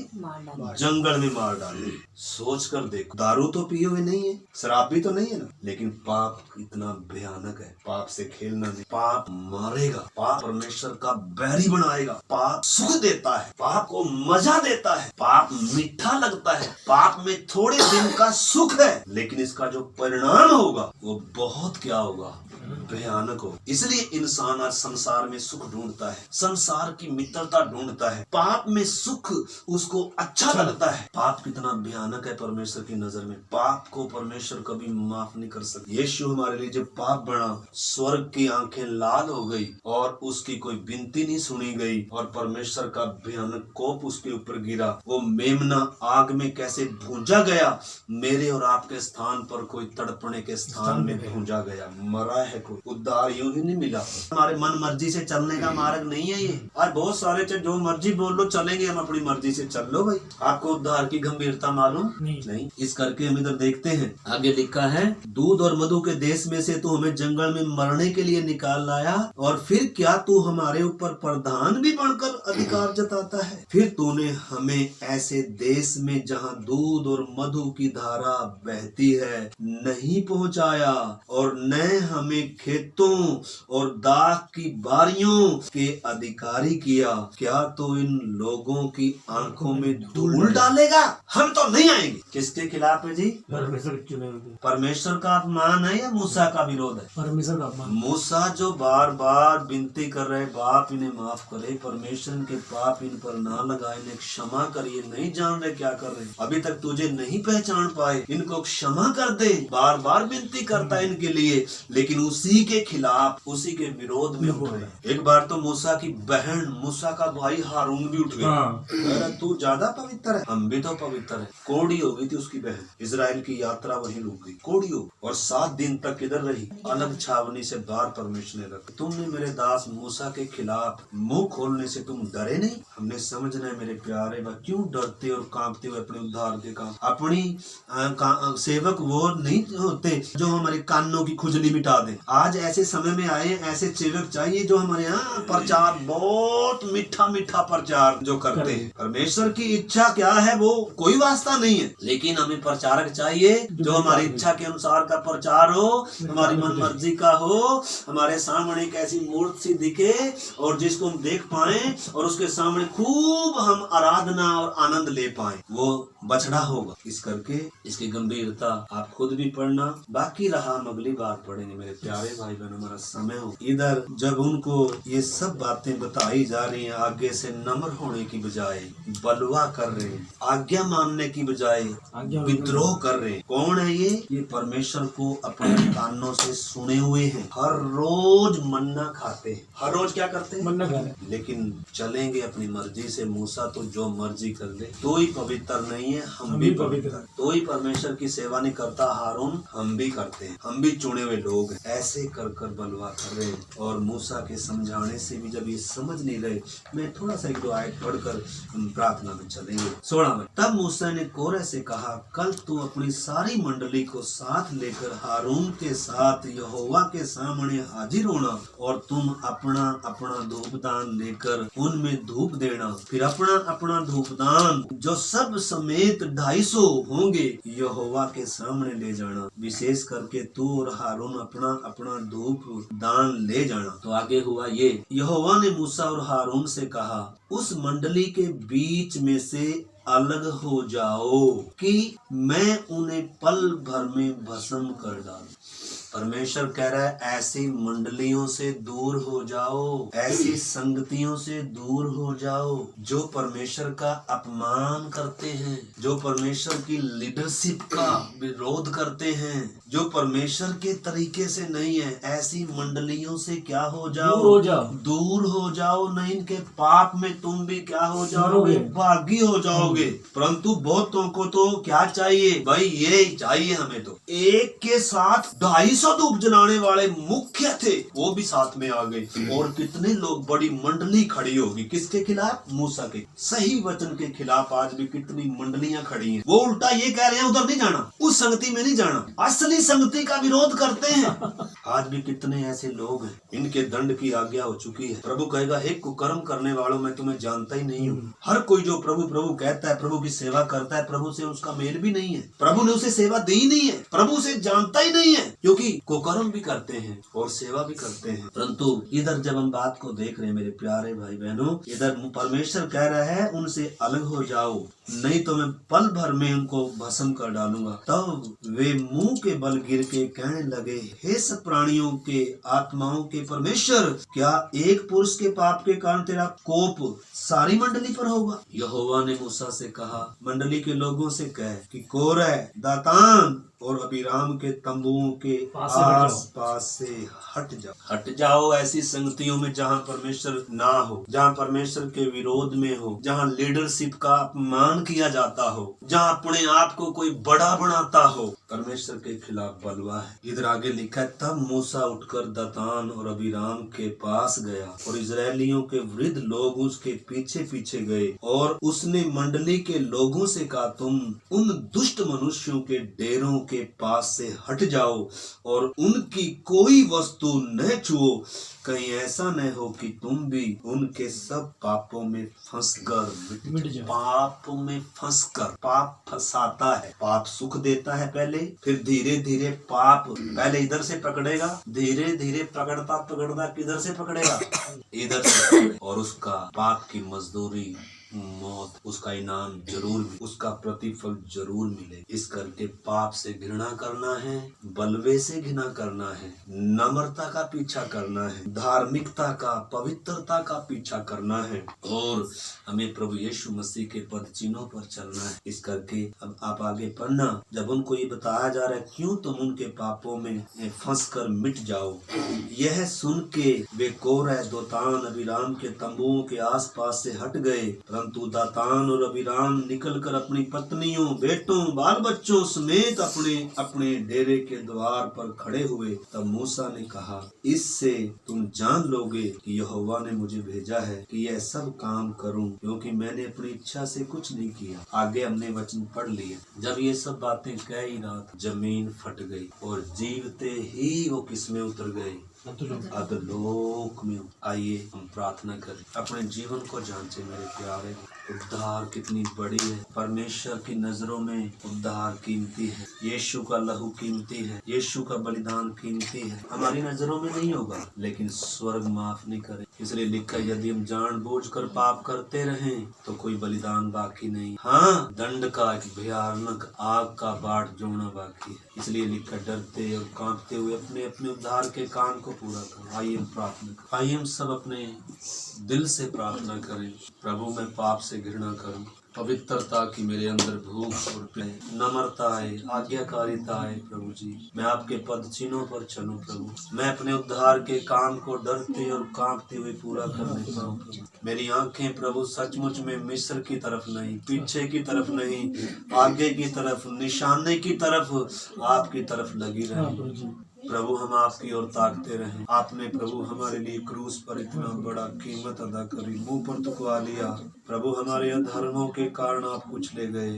S1: जंगल में मार डाले। सोच कर देखो, दारू तो पिए हुए नहीं है, शराब भी तो नहीं है ना, लेकिन पाप इतना भयानक है। पाप से खेलना नहीं, पाप मारेगा, पाप परमेश्वर का बैरी बनाएगा, पाप सुख देता है, पाप को मजा देता है, पाप मीठा लगता है, पाप में थोड़े दिन का सुख है, लेकिन इसका जो परिणाम होगा वो बहुत क्या होगा, भयानक हो। इसलिए इंसान आज संसार में सुख ढूंढता है, संसार की मित्रता ढूंढता है, पाप में सुख उसको अच्छा लगता है। पाप कितना भयानक है परमेश्वर की नजर में, पाप को परमेश्वर कभी माफ नहीं कर सकता। यीशु हमारे लिए जब पाप बना, स्वर्ग की आंखें लाल हो गई और उसकी कोई विनती नहीं सुनी गई और परमेश्वर का भयानक कोप उसके ऊपर गिरा। वो मेमना आग में कैसे भूंजा गया, मेरे और आपके स्थान पर कोई तड़पने के स्थान में भूंजा गया, मरा है है कोई, उद्धार यूं ही नहीं मिला। हमारे मन मर्जी से चलने का मार्ग नहीं है ये। आज बहुत सारे जो मर्जी बोल लो चलेंगे, हम अपनी मर्जी से चल लो भाई। आपको उद्धार की गंभीरता मालूम नहीं। इस करके हम इधर देखते हैं, आगे लिखा है, दूध और मधु के देश में से तू हमें जंगल में मरने के लिए निकाल लाया, और फिर क्या तू हमारे ऊपर प्रधान भी बनकर अधिकार जताता है? फिर तूने हमें ऐसे देश में जहाँ दूध और मधु की धारा बहती है नहीं पहुँचाया, और न हमें खेतों और दाख की बारियों के अधिकारी किया। क्या तो इन लोगों की आंखों में धूल डालेगा? हम तो नहीं आएंगे। किसके खिलाफ है जी? परमेश्वर का अपमान है या मूसा का विरोध है?
S2: परमेश्वर का अपमान।
S1: मूसा जो बार बार विनती कर रहे, बाप इन्हें माफ करे, परमेश्वर के पाप इन पर ना लगाए, इन्हें क्षमा करिए, नहीं जान रहे क्या कर रहे, अभी तक तुझे नहीं पहचान पाए, इनको क्षमा कर दे। बार बार विनती करता है इनके लिए, लेकिन उसी के खिलाफ, उसी के विरोध में उठ रहे। एक बार तो मूसा की बहन, मूसा का भाई हारून भी उठ गया, तू ज्यादा पवित्र है, हम भी तो पवित्र है। कोड़ी हो गई थी उसकी बहन, इजराइल की यात्रा वहीं रुक गई, कोड़ी हो, और 7 दिन तक इधर रही, अलग छावनी से बाहर परमेश्वर ने रखा। तुमने मेरे दास मूसा के खिलाफ मुंह खोलने से तुम डरे नहीं? हमने समझना है मेरे प्यारे, क्यों डरते और कांपते हुए अपने उद्धार के काम? अपनी सेवक वो नहीं होते जो हमारे कानों की खुजली मिटा दे। आज ऐसे समय में आए, ऐसे सेवक चाहिए जो हमारे यहाँ प्रचार, बहुत मीठा मीठा प्रचार जो करते हैं। परमेश्वर की इच्छा क्या है वो कोई वास्ता नहीं है, लेकिन हमें प्रचारक चाहिए जो हमारी इच्छा के अनुसार का प्रचार हो, हमारी मन मर्जी का हो, हमारे सामने एक ऐसी मूर्ति सी दिखे और जिसको हम देख पाए और उसके सामने खूब हम आराधना और आनंद ले पाए, वो बछड़ा होगा। इस करके इसकी गंभीरता आप खुद भी पढ़ना, बाकी रहा हम अगली बार पढ़ेंगे मेरे प्यारे भाई बहन। हमारा समय हो, इधर जब उनको ये सब बातें बताई जा रही हैं, आगे से नम्र होने की बजाय बलवा कर रहे हैं, आज्ञा मानने की बजाय विद्रोह कर रहे हैं। कौन है ये परमेश्वर को अपने कानों से सुने हुए हैं, हर रोज मन्ना खाते हैं। हर रोज क्या करते हैं? मन्ना खाते, लेकिन चलेंगे अपनी मर्जी से। मूसा तो जो मर्जी कर ले, तो ही पवित्र नहीं है, हम भी पवित्र। तो ही परमेश्वर की सेवा नहीं करता हारून, हम भी करते हैं, हम भी चुने हुए लोग हैं। ऐसे कर कर बलवा कर रहे हैं, और मूसा के समझाने से भी जब ये समझ नहीं रहे, मैं थोड़ा सा 1-2 आयत पढ़कर हम प्रार्थना में चलेंगे। 16 में, तब मूसा ने कोरह से कहा, कल तू अपनी सारी मंडली को साथ लेकर हारून के साथ यहोवा के सामने हाजिर होना, और तुम अपना अपना धूपदान लेकर उनमें धूप देना। फिर अपना अपना धूपदान जो सब समेत 250 होंगे यहोवा के सामने ले जाना। विशेष करके तू और हारून अपना अपना धूप दान ले जाना। तो आगे हुआ ये, यहोवा ने मूसा और हारून से कहा, उस मंडली के बीच में से अलग हो जाओ कि मैं उन्हें पल भर में भस्म कर डालूं। परमेश्वर कह रहा है, ऐसी मंडलियों से दूर हो जाओ, ऐसी संगतियों से दूर हो जाओ जो परमेश्वर का अपमान करते हैं, जो परमेश्वर की लीडरशिप का विरोध करते हैं, जो परमेश्वर के तरीके से नहीं है। ऐसी मंडलियों से क्या हो जाओ? दूर हो जाओ। नहीं, इनके पाप में तुम भी क्या हो जाओगे? भागी हो जाओगे। परंतु बहुतों को तो क्या चाहिए भाई? ये चाहिए हमें तो। एक के साथ 250 धूप जलाने वाले मुख्य थे, वो भी साथ में आ गए। और कितने लोग, बड़ी मंडली खड़ी होगी किसके खिलाफ? मूसा के सही वचन के खिलाफ। आज भी कितनी मंडलियां खड़ी हैं, वो उल्टा ये कह रहे हैं उधर नहीं जाना, उस संगति में नहीं जाना, असली संगति का विरोध करते हैं। आज भी कितने ऐसे लोग हैं, इनके दंड की आज्ञा हो चुकी है। प्रभु कहेगा, हे कुकर्म करने वालों, मैं तुम्हें जानता ही नहीं हूँ। हर कोई जो प्रभु प्रभु कहता है, प्रभु की सेवा करता है, प्रभु से उसका मेल भी नहीं है, प्रभु ने उसे सेवा दी नहीं है, प्रभु उसे जानता ही नहीं है, क्योंकि कुकर्म भी करते हैं और सेवा भी करते हैं। परंतु इधर जब हम बात को देख रहे हैं मेरे प्यारे भाई बहनों, इधर परमेश्वर कह रहा है, उनसे अलग हो जाओ, नहीं तो मैं पल भर में उनको भस्म कर डालूंगा। तब वे मुंह के बल गिर के कहने लगे, हे सब प्राणियों के आत्माओं के परमेश्वर, क्या एक पुरुष के पाप के कारण तेरा कोप सारी मंडली पर होगा? यहोवा ने मूसा से कहा, मंडली के लोगों से कह कि कोरह, दातान और अबीराम के तंबुओं के
S2: पास से हट जाओ।
S1: आस पास से हट जाओ ऐसी संगतियों में जहाँ परमेश्वर ना हो, जहाँ परमेश्वर के विरोध में हो, जहाँ लीडरशिप का अपमान किया जाता हो, जहाँ अपने आप को कोई बड़ा बनाता हो, परमेश्वर के खिलाफ बलवा है। इधर आगे लिखा है, तब मूसा उठकर दतान और अबीराम के पास गया और इजरायलियों के वृद्ध लोग उसके पीछे पीछे गए और उसने मंडली के लोगों से कहा, तुम उन दुष्ट मनुष्यों के डेरों के पास से हट जाओ और उनकी कोई वस्तु न छुओ, कहीं ऐसा न हो कि तुम भी उनके सब पापों में फंसकर
S2: मिट जाओ।
S1: पाप में फंसकर, पाप फंसाता है, पाप सुख देता है पहले, फिर धीरे धीरे पाप पहले इधर से पकड़ेगा, धीरे धीरे पकड़ता पकड़ता किधर से पकड़ेगा, इधर से, और उसका पाप की मजदूरी मौत, उसका इनाम जरूर मिले, उसका प्रतिफल जरूर मिले। इस करके पाप से घृणा करना है, बलवे से घृणा करना है, नम्रता का पीछा करना है, धार्मिकता का, पवित्रता का पीछा करना है और हमें प्रभु यीशु मसीह के पद चिन्हों पर चलना है। इस करके अब आप आगे पढ़ना, जब उनको ये बताया जा रहा है क्यों तुम उनके पापों में फंसकर मिट जाओ, यह सुन के वे कोरह, दोतान, अबीराम के तंबुओं के आसपास से हट गए। परंतु दातान और अबीराम निकलकर अपनी पत्नियों, बेटों, बाल बच्चों समेत अपने अपने डेरे के द्वार पर खड़े हुए। तब मूसा ने कहा, इससे तुम जान लोगे कि यहोवा ने मुझे भेजा है कि यह सब काम करूं, क्योंकि मैंने अपनी इच्छा से कुछ नहीं किया। आगे हमने वचन पढ़ लिए। जब ये सब बातें कह ही रहा था, जमीन फट गई और जीवते ही वो किसमें उतर गए, अधोलोक में। आइए हम प्रार्थना करें, अपने जीवन को जांचे मेरे प्यारे। उद्धार कितनी बड़ी है, परमेश्वर की नजरों में उद्धार कीमती है, यीशु का लहू कीमती है, यीशु का बलिदान कीमती है। हमारी नजरों में नहीं होगा लेकिन स्वर्ग माफ नहीं करे, इसलिए लिखा, यदि हम जानबूझकर पाप करते रहें तो कोई बलिदान बाकी नहीं, हाँ दंड का एक भयानक आग का बाट जोड़ना बाकी है। इसलिए लिखा, डरते और कांपते हुए अपने अपने उद्धार के काम को पूरा करो। आइए हम प्रार्थना करें, आइए हम सब अपने दिल से प्रार्थना करें। प्रभु मैं पाप से घृणा करूं, पवित्रता की मेरे अंदर भूख और प्यास, नम्रता है, आज्ञाकारिता है। प्रभु जी मैं आपके पद चिन्हों पर चलूं। प्रभु मैं अपने उद्धार के काम को डरते और कांपते हुए पूरा करने पाऊं। मेरी आंखें प्रभु सचमुच में मिस्र की तरफ नहीं, पीछे की तरफ नहीं, आगे की तरफ, निशाने की तरफ, आपकी तरफ लगी रहे। प्रभु हम आपकी ओर ताकते रहें। आपने प्रभु हमारे लिए क्रूस पर इतना बड़ा कीमत अदा करी, मुंह पर थुकवा लिया। प्रभु हमारे अधर्मों के कारण आप कुछ ले गए,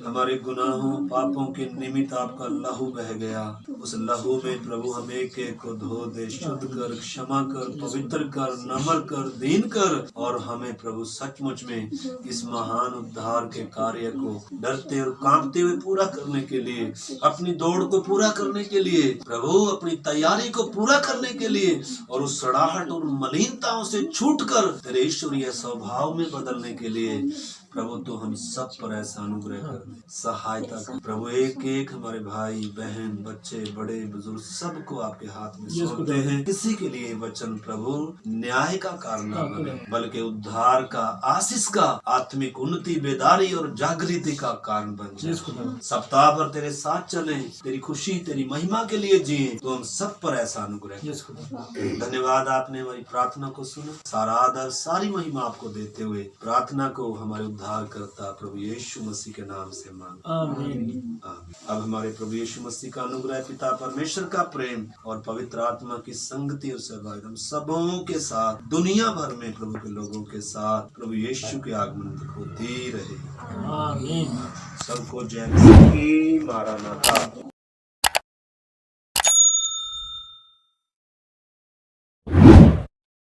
S1: हमारे गुनाहों पापों के निमित्त आपका लहू बह गया। उस लहू में प्रभु हम एक एक को धो दे, शुद्ध कर, क्षमा कर, पवित्र कर, नम्र कर, दीन कर, और हमें प्रभु सचमुच में इस महान उद्धार के कार्य को डरते और कांपते हुए पूरा करने के लिए, अपनी दौड़ को पूरा करने के लिए, प्रभु अपनी तैयारी को पूरा करने के लिए, और उस सड़ाहट और मलिनताओं से छूटकर तेरे ईश्वरीय स्वभाव में बदलने के लिए प्रभु तो हम सब पर ऐसा अनुग्रह कर, सहायता कर। प्रभु एक एक हमारे भाई बहन, बच्चे, बड़े बुजुर्ग सबको आपके हाथ में सौंपते हैं। किसी के लिए वचन प्रभु न्याय का कारण न बने, बल्कि उद्धार का, आशीष का, आत्मिक उन्नति, बेदारी और जागृति का कारण बन जाए। सप्ताह भर तेरे साथ चलें, तेरी खुशी, तेरी महिमा के लिए जिए, तो हम सब पर ऐसा अनुग्रह। धन्यवाद, आपने हमारी प्रार्थना को सुना। सारा आदर, सारी महिमा आपको देते हुए प्रार्थना को हमारे उद्धार करता प्रभु यीशु मसीह के नाम से मांग, आमीन। अब हमारे प्रभु यीशु मसीह का अनुग्रह, पिता परमेश्वर का प्रेम और पवित्र आत्मा की संगति और सहभागिता हम सबों के साथ, दुनिया भर में प्रभु के लोगों के साथ प्रभु यीशु के आगमन तक होती रहे। आमीन। सबको जय मसीह की। मारानाथा।